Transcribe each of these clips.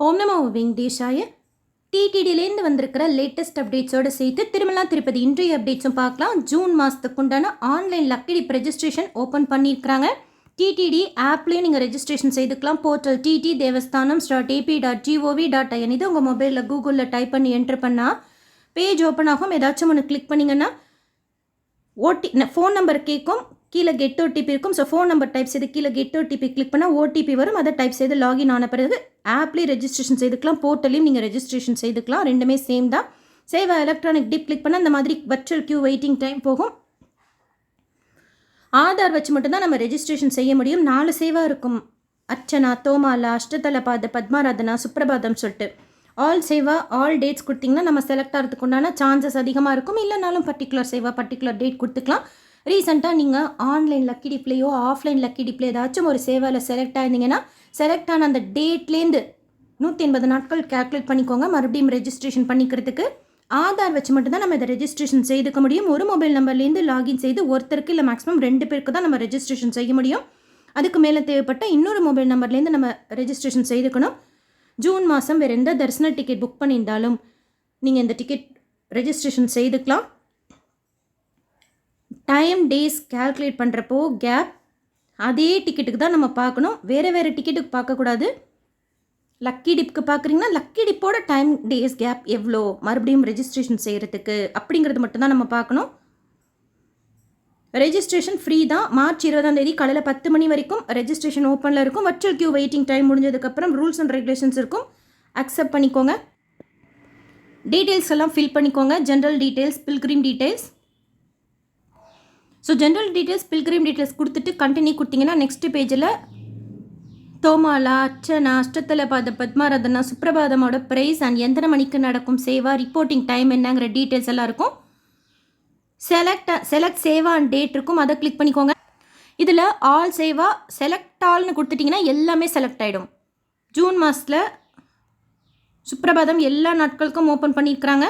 ஓம் நமோ வெங்கடேஷாய. டிடிடிலேருந்து வந்திருக்கிற லேட்டஸ்ட் அப்டேட்ஸோடு சேர்த்து திருமலா திருப்பதி இன்றைய அப்டேட்ஸும் பார்க்கலாம். ஜூன் மாதத்துக்கு உண்டான online lucky dip registration open பண்ணியிருக்கிறாங்க. டிடிடி ஆப்லேயே நீங்கள் ரெஜிஸ்ட்ரேஷன் செய்துக்கலாம். போர்ட்டல் டிடி devasthanam.ap.gov.in இது உங்கள் மொபைலில் கூகுளில் டைப் பண்ணி என்ட்ரு பண்ணால் பேஜ் ஓப்பன் ஆகும். ஏதாச்சும் ஒன்று கிளிக் பண்ணிங்கன்னா ஃபோன் நம்பர் கேட்கும், கீழே கெட் ஓடிபி இருக்கும். ஸோ ஃபோன் நம்பர் டைப் செய்து கீழே கெட் ஓடிபி கிளிக் பண்ணால் ஓடிபி வரும். அதை டைப் செய்து லாகின் ஆன பிறகு ஆப்லேயே ரெஜிஸ்ட்ரேஷன் செய்துக்கலாம், போர்ட்டலையும் நீங்கள் ரெஜிஸ்ட்ரேஷன் செய்துக்கலாம். ரெண்டுமே சேம் தான். சேவா எலக்ட்ரானிக் டிப் கிளிக் பண்ணால் இந்த மாதிரி வர்ச்சுவல் கியூ வெயிட்டிங் டைம் போகும். ஆதார் வச்சு மட்டும்தான் நம்ம ரெஜிஸ்ட்ரேஷன் செய்ய முடியும். 4 சேவா இருக்கும். அர்ச்சனா, தோமாலா, அஷ்டதலபாத, பத்மாராதனா, சுப்ரபாதம் சொல்லிட்டு ஆல் சேவா ஆல் டேட்ஸ் கொடுத்திங்கன்னா நம்ம செலக்ட் ஆகிறதுக்கு உண்டான சான்சஸ் அதிகமாக இருக்கும். இல்லைனாலும் பர்டிகுலர் சேவா பர்டிகுலர் டேட் கொடுத்துக்கலாம். ரீசெண்டாக நீங்கள் ஆன்லைன் லக்கி டிப்லேயோ ஆஃப்லைன் லக்கி டிப்லேயோ ஏதாச்சும் ஒரு சேவாவில் செலக்ட் ஆயிருந்தீங்கன்னா செலக்ட் ஆன அந்த டேட்லேருந்து 180 நாட்கள் கேல்குலேட் பண்ணிக்கோங்க. மறுபடியும் ரெஜிஸ்ட்ரேஷன் பண்ணிக்கிறதுக்கு ஆதார் வச்சு மட்டும்தான் நம்ம இதை ரெஜிஸ்ட்ரேஷன் செய்துக்க முடியும். ஒரு மொபைல் நம்பர்லேருந்து லாகின் செய்து ஒருத்தருக்கு இல்லை மேக்ஸிமம் 2 பேருக்கு தான் நம்ம ரெஜிஸ்ட்ரேஷன் செய்ய முடியும். அதுக்கு மேலே தேவைப்பட்ட இன்னொரு மொபைல் நம்பர்லேருந்து நம்ம ரெஜிஸ்ட்ரேஷன் செய்துக்கணும். ஜூன் மாதம் வேறு எந்த தரிசன டிக்கெட் புக் பண்ணியிருந்தாலும் நீங்கள் இந்த டிக்கெட் ரெஜிஸ்ட்ரேஷன் செய்துக்கலாம். டைம் டேஸ் கேல்குலேட் பண்ணுறப்போ கேப் அதே டிக்கெட்டுக்கு தான் நம்ம பார்க்கணும். வேறு வேறு டிக்கெட்டுக்கு பார்க்கக்கூடாது. லக்கி டிப்க்கு பார்க்குறீங்கன்னா லக்கி டிப்போட டைம் டேஸ் கேப் எவ்வளோ மறுபடியும் ரெஜிஸ்ட்ரேஷன் செய்கிறதுக்கு அப்படிங்கிறது மட்டும்தான் நம்ம பார்க்கணும். ரெஜிஸ்ட்ரேஷன் ஃப்ரீ தான். மார்ச் 20 காலையில் 10 மணி வரைக்கும் ரெஜிஸ்ட்ரேஷன் ஓப்பனில் இருக்கும். வர்ச்சுவல் கியூ வெயிட்டிங் டைம் முடிஞ்சதுக்கப்புறம் ரூல்ஸ் அண்ட் ரெகுலேஷன்ஸ் இருக்கும். அக்செப்ட் பண்ணிக்கோங்க. டீட்டெயில்ஸ் எல்லாம் ஃபில் பண்ணிக்கோங்க. General details, pilgrim details. So general details, pilgrim details கொடுத்துட்டு கண்டினியூ கொடுத்தீங்கன்னா நெக்ஸ்ட் பேஜில் தோமாலா, அர்ச்சனா, அஷ்டதலபாத, பத்மாராதனா, சுப்ரபாதமோட ப்ரைஸ் அண்ட் எத்தனை மணிக்கு நடக்கும் சேவா, ரிப்போர்ட்டிங் டைம் என்னங்கிற டீட்டெயில்ஸ் எல்லாம் இருக்கும். செலக்ட் சேவா அண்ட் டேட் இருக்கும். அதை கிளிக் பண்ணிக்கோங்க. இதில் ஆல் சேவா செலக்ட் ஆல்னு கொடுத்துட்டிங்கன்னா எல்லாமே செலக்ட் ஆகிடும். ஜூன் மாதத்தில் சுப்ரபாதம் எல்லா நாட்களுக்கும் ஓப்பன் பண்ணியிருக்கிறாங்க.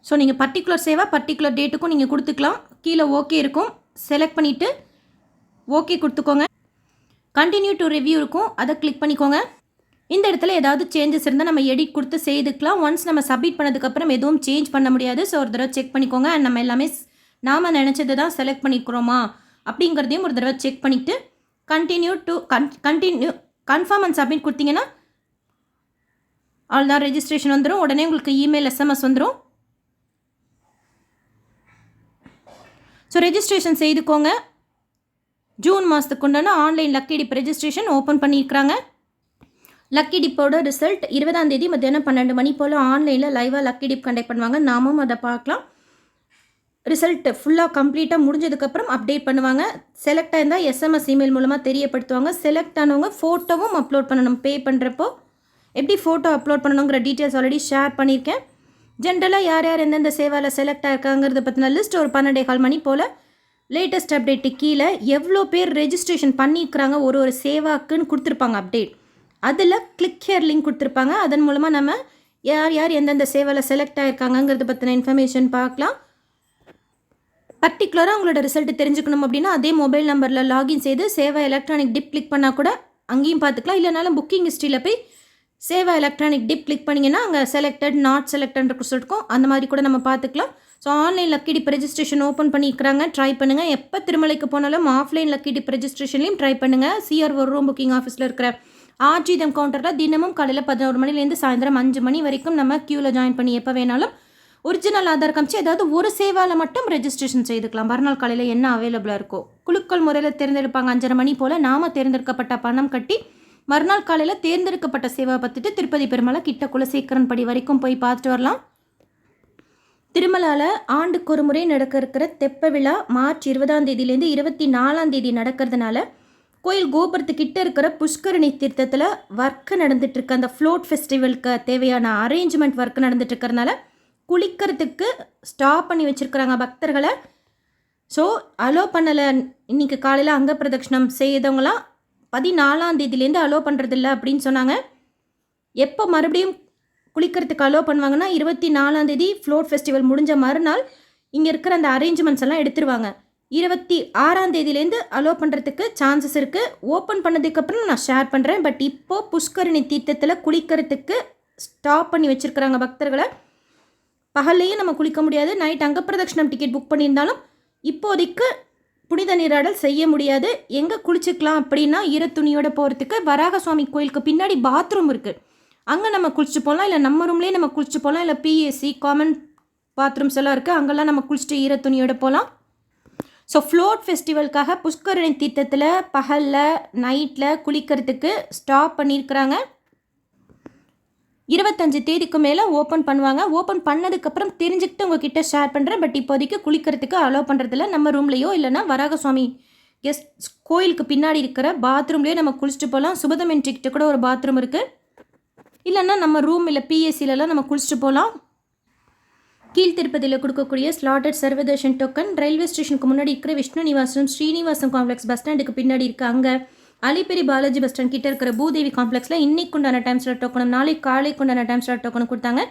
ஸோ நீங்கள் பர்டிகுலர் சேவா பர்டிகுலர் டேட்டுக்கும் நீங்கள் கொடுத்துக்கலாம். கீழே ஓகே இருக்கும். செலக்ட் பண்ணிவிட்டு ஓகே கொடுத்துக்கோங்க. கண்டினியூ டு ரிவ்யூ இருக்கும். அதை கிளிக் பண்ணிக்கோங்க. இந்த இடத்துல ஏதாவது சேஞ்சஸ் இருந்தால் நம்ம எடிட் கொடுத்து செய்துக்கலாம். ஒன்ஸ் நம்ம சப்மிட் பண்ணதுக்கப்புறம் எதுவும் சேஞ்ச் பண்ண முடியாது. ஸோ ஒரு தடவை செக் பண்ணிக்கோங்க. அண்ட் நம்ம எல்லாமே நாம் நினச்சது தான் செலக்ட் பண்ணிக்கிறோமா அப்படிங்கிறதையும் ஒரு தடவை செக் பண்ணிவிட்டு கண்டினியூ கன்ஃபார்ம் அண்ட் சப்மிட் கொடுத்தீங்கன்னா அவ்வளோதான், ரெஜிஸ்ட்ரேஷன் வந்துடும். உடனே உங்களுக்கு இமெயில் SMS வந்துடும். ஸோ ரெஜிஸ்ட்ரேஷன் செய்துக்கோங்க. ஜூன் மாதத்துக்கு உண்டான online lucky dip registration open பண்ணியிருக்கிறாங்க. லக்கி டிப்போட ரிசல்ட் 20 மத்தியானம் 12 மணி போல் ஆன்லைனில் லைவாக லக்கி டிப் கண்டக்ட் பண்ணுவாங்க. நாமும் அதை பார்க்கலாம். ரிசல்ட் ஃபுல்லாக கம்ப்ளீட்டாக முடிஞ்சதுக்கப்புறம் அப்டேட் பண்ணுவாங்க. செலக்ட் ஆயிருந்தால் SMS இமெயில் மூலமாக தெரியப்படுத்துவாங்க. செலக்ட் ஆனவங்க ஃபோட்டோவும் அப்லோட் பண்ணணும். பே பண்ணுறப்போ எப்படி ஃபோட்டோ அப்லோட் பண்ணணுங்கிற டீட்டெயில்ஸ் ஆல்ரெடி ஷேர் பண்ணியிருக்கேன். ஜென்ரலாக யார் யார் எந்தெந்த சேவாவில் செலக்ட் ஆயிருக்காங்கிறத பற்றின லிஸ்ட் ஒரு 12:15 மணி போல் லேட்டஸ்ட் அப்டேட்டு கீழே எவ்வளோ பேர் ரெஜிஸ்ட்ரேஷன் பண்ணியிருக்கிறாங்க ஒரு சேவாக்குன்னு கொடுத்துருப்பாங்க அப்டேட். அதில் கிளிக் ஹியர் லிங்க் கொடுத்துருப்பாங்க. அதன் மூலமாக நம்ம யார் யார் எந்தெந்த சேவாவில் செலக்ட் ஆயிருக்காங்கிறத பற்றின இன்ஃபர்மேஷன் பார்க்கலாம். பர்டிகுலராக உங்களோட ரிசல்ட்டு தெரிஞ்சுக்கணும் அப்படின்னா அதே மொபைல் நம்பரில் லாகின் செய்து சேவா எலக்ட்ரானிக் டிப் கிளிக் பண்ணால் கூட அங்கேயும் பார்த்துக்கலாம். இல்லைனாலும் புக்கிங் ஹிஸ்ட்ரியில் போய் சேவா எலக்ட்ரானிக் டிப் கிளிக் பண்ணிங்கன்னா அங்கே செலக்டட் நாட் செலக்டட் இருக்கும். அந்த மாதிரி கூட நம்ம பார்த்துக்கலாம். So online lucky dip registration open பண்ணியிருக்கிறாங்க. ட்ரை பண்ணுங்கள். எப்போ திருமலைக்கு போனாலும் ஆஃப்லைன் லக்கி டிப் ரெஜிஸ்ட்ரேஷன்லையும் ட்ரை பண்ணுங்கள். CR1 ரூம் புக்கிங் ஆஃபீஸில் இருக்கிற RGM கவுண்டரில் தினமும் காலையில் 11 மணிலேருந்து சாயந்தரம் 5 மணி வரைக்கும் நம்ம க்யூவில் ஜாயின் பண்ணி எப்போ வேணாலும் ஒரிஜினல் ஆதார் காமிச்சு ஏதாவது ஒரு சேவாவில் மட்டும் ரெஜிஸ்ட்ரேஷன் செய்துக்கலாம். மறுநாள் காலையில் என்ன அவைலபிளாக இருக்கோ குழுக்கள் முறையில் தேர்ந்தெடுப்பாங்க. 5:30 மணி போல் நாம் தேர்ந்தெடுக்கப்பட்ட பணம் கட்டி மறுநாள் காலையில் தேர்ந்தெடுக்கப்பட்ட சேவா பார்த்துட்டு திருப்பதி பெருமலை கிட்ட குலசேகரன் படி வரைக்கும் போய் பார்த்துட்டு வரலாம். திருமலாவில் ஆண்டுக்கு ஒரு முறை நடக்க இருக்கிற தெப்ப விழா மார்ச் 20 24 நடக்கிறதுனால கோயில் கோபுரத்துக்கிட்ட இருக்கிற புஷ்கரணி தீர்த்தத்தில் ஒர்க்கு நடந்துட்டுருக்கு. அந்த ஃப்ளோட் ஃபெஸ்டிவலுக்கு தேவையான அரேஞ்ச்மெண்ட் ஒர்க் நடந்துட்டு இருக்கிறதுனால குளிக்கிறதுக்கு ஸ்டாப் பண்ணி வச்சுருக்கிறாங்க பக்தர்களை. ஸோ அலோ பண்ணலை. இன்றைக்கி காலையில் அங்க பிரதட்சணம் செய்தவங்களாம் 14 அலோ பண்ணுறதில்ல அப்படின்னு சொன்னாங்க. எப்போ மறுபடியும் குளிக்கிறதுக்கு அலோ பண்ணுவாங்கன்னா 24 ஃப்ளோட் ஃபெஸ்டிவல் முடிஞ்ச மறுநாள் இங்கே இருக்கிற அந்த அரேஞ்ச்மெண்ட்ஸ் எல்லாம் எடுத்துருவாங்க. 26ஆம் தேதியிலேருந்து அலோவ் பண்ணுறதுக்கு சான்சஸ் இருக்குது. ஓப்பன் பண்ணதுக்கப்புறம் நான் ஷேர் பண்ணுறேன். பட் இப்போது புஷ்கரணி தீர்த்தத்தில் குளிக்கிறதுக்கு ஸ்டாப் பண்ணி வச்சுருக்கிறாங்க பக்தர்களை. பகல்லையும் நம்ம குளிக்க முடியாது. நைட் அங்கப்பிரதட்சணம் டிக்கெட் புக் பண்ணியிருந்தாலும் இப்போதைக்கு புனித நீராடல் செய்ய முடியாது. எங்கே குளிச்சுக்கலாம் அப்படின்னா ஈரத்துணியோட போகிறதுக்கு வராக சுவாமி கோயிலுக்கு பின்னாடி பாத்ரூம் இருக்குது. அங்கே நம்ம குளிச்சுட்டு போகலாம். இல்லை நம்ம ரூம்லேயே நம்ம குளிச்சுட்டு போகலாம். இல்லை பிஎஸ்சி காமன் பாத்ரூம்ஸ் எல்லாம் இருக்குது. அங்கெல்லாம் நம்ம குளிச்சுட்டு ஈரத்துணியோட போகலாம். ஸோ ஃப்ளோட் ஃபெஸ்டிவலுக்காக புஷ்கரணி தீர்த்தத்தில் பகலில் நைட்டில் குளிக்கிறதுக்கு ஸ்டாப் பண்ணியிருக்கிறாங்க. 25 தேதிக்கு மேலே ஓப்பன் பண்ணுவாங்க. ஓப்பன் பண்ணதுக்கப்புறம் தெரிஞ்சுக்கிட்டு உங்ககிட்ட ஷேர் பண்ணுறேன். பட் இப்போதைக்கு குளிக்கிறதுக்கு அலோவ் பண்ணுறதில்ல. நம்ம ரூம்லேயோ இல்லைனா வராக சுவாமி கெஸ்ட் கோயிலுக்கு பின்னாடி இருக்கிற பாத்ரூம்லேயோ நம்ம குளிச்சுட்டு போகலாம். சுபதமென்ட்ரிக்கிட்ட கூட ஒரு பாத்ரூம் இருக்குது. இல்லைன்னா நம்ம ரூம் இல்லை பிஎஸ்சிலலாம் நம்ம குளிச்சுட்டு போகலாம். கீழ் திருப்பதியில் கொடுக்கக்கூடிய ஸ்லாட்டட் சர்வதர்ஷன் டோக்கன் ரயில்வே ஸ்டேஷனுக்கு முன்னாடி இருக்கிற விஷ்ணு நிவாசம் ஸ்ரீனிவாசம் காம்ப்ளெக்ஸ் பஸ் ஸ்டாண்டுக்கு பின்னாடி இருக்குது. அங்கே அலிப்பெரி பாலாஜி பஸ் ஸ்டாண்ட் கிட்ட இருக்கிற பூதேவி காம்ப்ளெக்ஸில் இன்னைக்கு உண்டான டைம் ஸ்லாட் டோக்கனும் நாளை காலைக்கு உண்டான டைம் ஸ்லாட் டோக்கனும் கொடுத்தாங்க.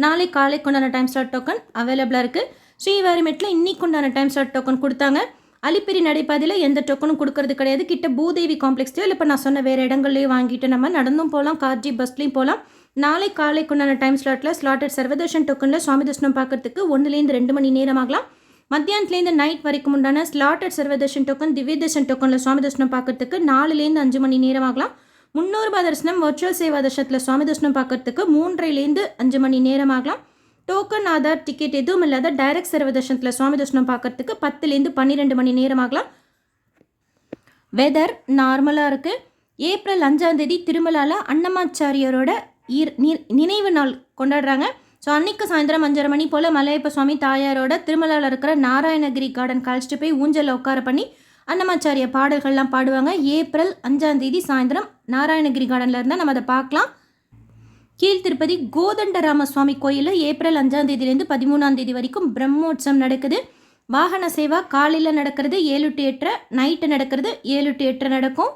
நாளை காலைக்கு உண்டான டைம் ஸ்லாட் டோக்கன் அவைலபிளாக இருக்குது. ஸ்ரீவாரிமெட்டில் இன்னைக்கு உண்டான டைம் ஸ்லாட் டோக்கன் கொடுத்தாங்க. அலிப்பெரி நடைபாதையில் எந்த டோக்கனும் கொடுக்கறது கிடையாது. கிட்ட பூதேவி காம்ப்ளெக்ஸ்லையோ இல்லை இப்போ நான் சொன்ன வேறு இடங்கள்லையோ வாங்கிட்டு நம்ம நடந்தும் போகலாம், கார் ஜீப் பஸ்லேயும் போகலாம். நாளை காலைக்கு உண்டான டைம் ஸ்லாட்டில் ஸ்லாட்டட் சர்வதர்ஷன் டோக்கனில் சுவாமி தர்ஷனம் பார்க்கறதுக்கு 1லேருந்து 2 மணி நேரம் ஆகலாம். மத்தியானத்துலேருந்து நைட் வரைக்கும் உண்டான ஸ்லாட்டட் சர்வதர்ஷன் டோக்கன் திவ்ய தர்ஷன் டோக்கனில் சுவாமி தர்ஷனம் பார்க்கறதுக்கு 4லேருந்து 5 மணி நேரம் ஆகலாம். 300 ரூபாய் தரிசனம் வர்ச்சுவல் சேவா தர்ஷனத்தில் சுவாமி தர்ஷனம் பார்க்கறதுக்கு 3:30லேருந்து 5 மணி நேரம் ஆகலாம். டோக்கன் ஆதார் டிக்கெட் எதுவும் இல்லாத டைரக்ட் சர்வ தர்ஷனத்தில் சுவாமி தர்ஷனம் பார்க்கறதுக்கு 10லேருந்து 12 மணி நேரம் ஆகலாம். வெதர் நார்மலாக இருக்குது. ஏப்ரல் 5ஆம் தேதி திருமலாவில் அன்னமாச்சாரியரோட நினைவு நாள் கொண்டாடுறாங்க. ஸோ அன்றைக்கு சாயந்தரம் 5:30 மணி போல் மலையப்ப சுவாமி தாயாரோட திருமலாவில் இருக்கிற நாராயணகிரி கார்டன் கழிச்சிட்டு போய் ஊஞ்சலில் உட்கார பண்ணி அன்னமாச்சாரிய பாடல்கள்லாம் பாடுவாங்க. ஏப்ரல் 5ஆம் தேதி சாயந்தரம் நாராயணகிரி கார்டனில் இருந்தால் நம்ம அதை பார்க்கலாம். கீழ் திருப்பதி கோதண்டராம சுவாமி கோயிலில் ஏப்ரல் 5ஆம் தேதியிலேருந்து 13ஆம் தேதி வரைக்கும் பிரம்மோற்சவம் நடக்குது. வாகன சேவா காலையில் நடக்கிறது 7 to 8, நைட்டு நடக்கிறது 7 to 8 நடக்கும்.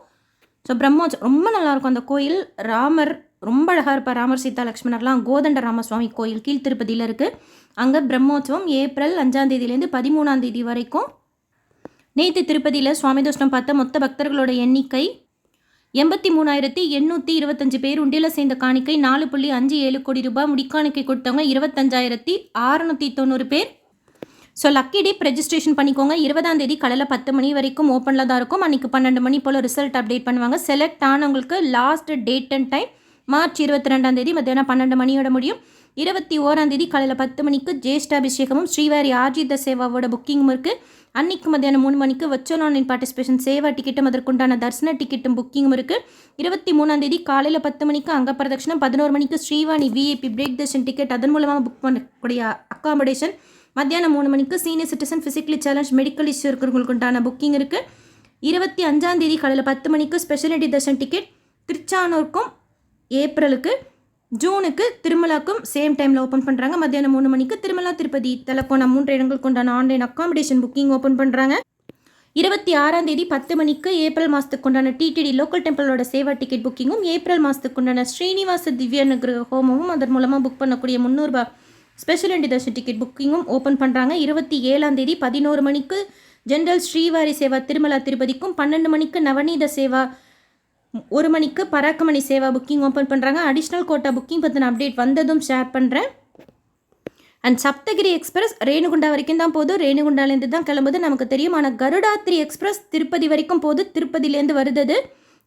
ஸோ பிரம்மோற்சவம் ரொம்ப நல்லாயிருக்கும். அந்த கோயில் ராமர் ரொம்ப அழகாக இருப்பார். ராமர் சீதா லக்ஷ்மணர்லாம் கோதண்டராம சுவாமி கோயில் கீழ் திருப்பதியில் இருக்குது. அங்கே பிரம்மோற்சவம் ஏப்ரல் 5ஆம் தேதியிலேருந்து 13ஆம் தேதி வரைக்கும். நேற்று திருப்பதியில் சுவாமி தர்ஷனம் பார்த்த மொத்த பக்தர்களோட எண்ணிக்கை 83,825 பேர். உண்டியில் சேர்ந்த காணிக்கை 4.57 கோடி ரூபாய். முடிக்காணிக்கை கொடுத்தவங்க 25,690 பேர். ஸோ லக்கி டிப் ரெஜிஸ்ட்ரேஷன் பண்ணிக்கோங்க. 20ஆம் தேதி காலையில் 10 மணி வரைக்கும் ஓப்பனில் தான் இருக்கும். அன்றைக்கி 12 மணி போல் ரிசல்ட் அப்டேட் பண்ணுவாங்க. செலக்ட் ஆனவங்களுக்கு last date and time March 22ஆம் தேதி மத்தியானம் 12 மணியோட முடியும். 21ஆம் தேதி காலையில் 10 மணிக்கு ஜேஷ்டாபிஷேகமும் ஸ்ரீவாரி ஆர்ஜித சேவாவோட புக்கிங்கும் இருக்குது. அன்றைக்கு மத்தியானம் 3 மணிக்கு வர்ச்சுவல் ஆன்லைன் பார்ட்டிசிபேஷன் சேவா டிக்கெட்டும் அதற்குண்டான தரிசன டிக்கெட்டும் புக்கிங்கும் இருக்குது. 23ஆம் தேதி காலையில் 10 மணிக்கு அங்க பிரதட்சணம், 11 மணிக்கு Srivani VIP break Darshan ticket அதன் மூலமாக புக் பண்ணக்கூடிய அக்காமடேஷன், மத்தியானம் 3 மணிக்கு senior citizen physically challenge medical issue இருக்கிறவங்களுக்கு உண்டான புக்கிங் இருக்குது. 25ஆம் தேதி காலையில் 10 மணிக்கு ஸ்பெஷாலிட்டி தர்ஷன் டிக்கெட் திருச்சானூருக்கும் ஏப்ரலுக்கு, ஜூனுக்கு திருமலாக்கும் சேம் டைமில் ஓப்பன் பண்ணுறாங்க. மத்தியானம் 3 மணிக்கு திருமலா திருப்பதி தலக்கோணம் 3 இடங்களுக்கு உண்டான ஆன்லைன் அக்காமடேஷன் புக்கிங் ஓப்பன் பண்ணுறாங்க. 26ஆம் தேதி 10 மணிக்கு ஏப்ரல் மாதத்துக்கு உண்டான டிடிடி லோக்கல் டெம்பிளோட சேவா டிக்கெட் புக்கிங்கும், ஏப்ரல் மாதத்துக்கு உண்டான ஸ்ரீனிவாச திவ்ய அனுகிரக ஹோமமும் அதன் மூலமாக புக் பண்ணக்கூடிய 300 ரூபாய் ஸ்பெஷல் அண்ட் தர்ஷன் டிக்கெட் புக்கிங்கும் ஓப்பன் பண்ணுறாங்க. 27ஆம் தேதி 11 மணிக்கு ஜென்ரல் ஸ்ரீவாரி சேவா திருமலா திருப்பதிக்கும், 12 மணிக்கு நவநீத சேவா, 1 மணிக்கு பராக்கமணி சேவா புக்கிங் ஓப்பன் பண்ணுறாங்க. அடிஷ்னல் கோட்டா புக்கிங் பற்றின அப்டேட் வந்ததும் ஷேர் பண்ணுறேன். அண்ட் சப்தகிரி எக்ஸ்பிரஸ் ரேணுகுண்டா வரைக்கும் தான் போகுது. ரேணுகுண்டாலேருந்து தான் கிளம்புது நமக்கு தெரியும். ஆனால் கருடாத்ரி எக்ஸ்பிரஸ் திருப்பதி வரைக்கும் போகுது, திருப்பதிலேருந்து வருது.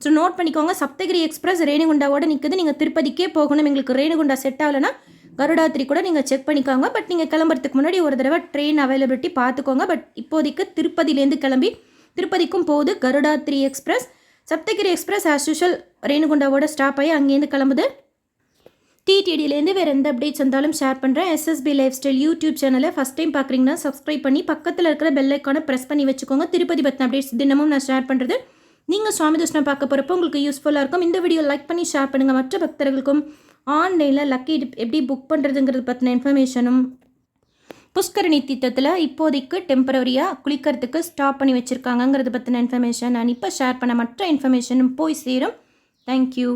ஸோ நோட் பண்ணிக்கோங்க. சப்தகிரி எக்ஸ்பிரஸ் ரேணுகுண்டாவோட நிற்குது. நீங்கள் திருப்பதிக்கே போகணும், எங்களுக்கு ரேணுகுண்டா செட் ஆகலைன்னா கருடாத்ரி கூட நீங்கள் செக் பண்ணிக்கோங்க. பட் நீங்கள் கிளம்புறதுக்கு முன்னாடி ஒரு தடவை ட்ரெயின் அவைலபிலிட்டி பார்த்துக்கோங்க. பட் இப்போதைக்கு திருப்பதியிலேருந்து கிளம்பி திருப்பதிக்கும் போகுது Garudadri express. Saptagiri express as usual ரேணுகுண்டாவோட ஸ்டாப் ஆகி அங்கேருந்து கிளம்புது. டிடிடியிலேருந்து வேறு எந்த அப்டேட்ஸ் வந்தாலும் ஷேர் பண்ணுறேன். எஸ்எஸ்பி லைஃப் ஸ்டைல் யூடியூப் சேனலை ஃபஸ்ட் டைம் பார்க்குறீங்கன்னா சப்ஸ்கிரைப் பண்ணி பக்கத்தில் இருக்கிற பெல் ஐக்கானை ப்ரெஸ் பண்ணி வச்சுக்கோங்க. திருப்பதி பற்றின அப்டேட்ஸ் தினமும் நான் ஷேர் பண்ணுறது நீங்கள் சுவாமி தர்ஷனம் பார்க்க போகிறப்போ உங்களுக்கு யூஸ்ஃபுல்லாக இருக்கும். இந்த வீடியோ லைக் பண்ணி ஷேர் பண்ணுங்கள். மற்ற பக்தர்களுக்கும் ஆன்லைனில் லக்கி எப்படி புக் பண்ணுறதுங்கிறது பற்றின இன்ஃபர்மேஷனும், புஷ்கரணி தீர்த்தத்தில் இப்போதைக்கு டெம்பரரியாக குளிக்கிறதுக்கு ஸ்டாப் பண்ணி வச்சுருக்காங்கங்கிறது பற்றின இன்ஃபர்மேஷன் நான் இப்போ ஷேர் பண்ண மற்ற இன்ஃபர்மேஷனும் போய் சேரும். தேங்க்யூ.